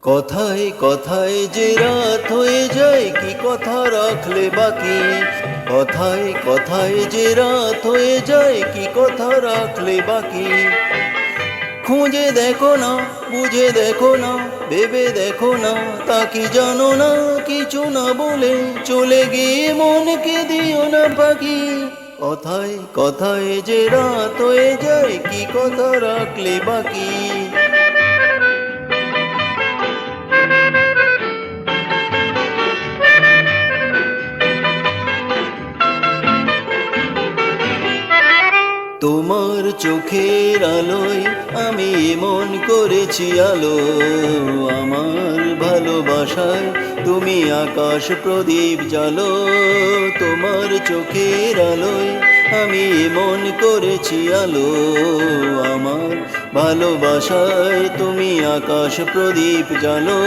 কথায় কথায় যে রাত হয়ে যায় কি কথা রাখলে বাকি। কথায় কথায় যে রাত হয়ে যায় কি কথা রাখলে বাকি। খুঁজে দেখো না, বুঝে দেখো না, ভেবে দেখো না, তা কি জানো না, কিছু না বলে চলে গিয়ে মনকে দিও না পাখি। কথায় কথায় যে রাত হয়ে যায় কি কথা রাখলে বাকি। তোমার চোখের আলোয় আমি মন করেছি আলো। আমার ভালোবাসায় তুমি আকাশ প্রদীপ জ্বালো। তোমার চোখের আলোয় আমি মন করেছি আলো। আমার ভালোবাসায় তুমি আকাশ প্রদীপ জ্বালো।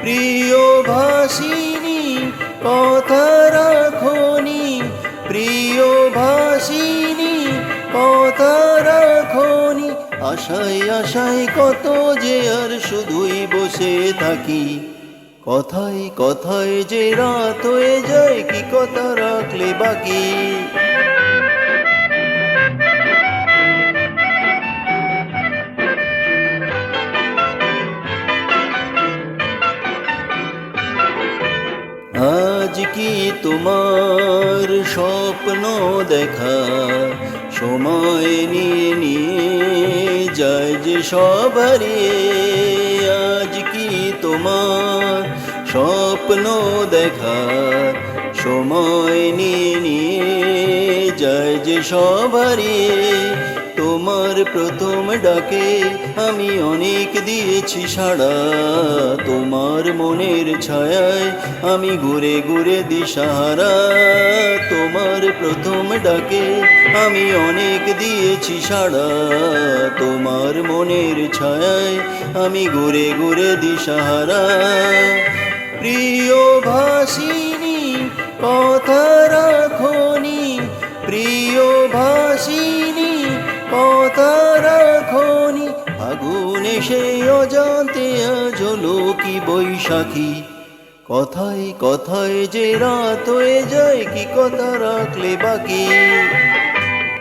প্রিয় ভাসিনী কথা রাখনি, প্রিয় ভাসিনী কথা রাখনি। আশায় আশায় কত যে আর শুধুই বসে থাকি। কথায় কথায় যে রাত হয়ে যায় কি কথা রাখলে বাকি। আজ কি তোমার স্বপ্ন দেখা সময় নিয়ে নিয়ে যায় যে সব হারিয়ে। আজ কি তোমার স্বপ্ন দেখা সময় নিয়ে নিয়ে যায় যে সব হারিয়ে। তোমার প্রথম ডাকে আমি অনেক দিয়েছি সাড়া। তোমার মনের ছায়ায় আমি ঘুরে ঘুরে দিশাহারা। তোমার প্রথম ডাকে আমি অনেক দিয়েছি সাড়া। তোমার মনের ছায়ায় আমি ঘুরে ঘুরে দিশাহারা। প্রিয় ভাসিনী কথা রাখনি, প্রিয় ভাসিনী কথা রাখনি। আগুন এসে অজান্তে আজ হলো কি বৈশাখী। কথায় কথায় যে রাত হয়ে যায় কি কথা রাখলে বাকি।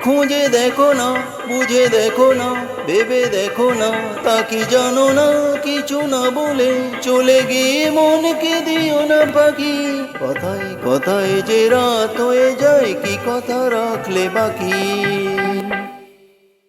খুঁজে দেখো না, বুঝে দেখো না, ভেবে দেখো না, তা কি জানো না, কিছু না বলে চলে গিয়ে মনকে দিও না পাখি। কথায় কথায় যে রাত হয়ে যায় কি কথা রাখলে বাকি।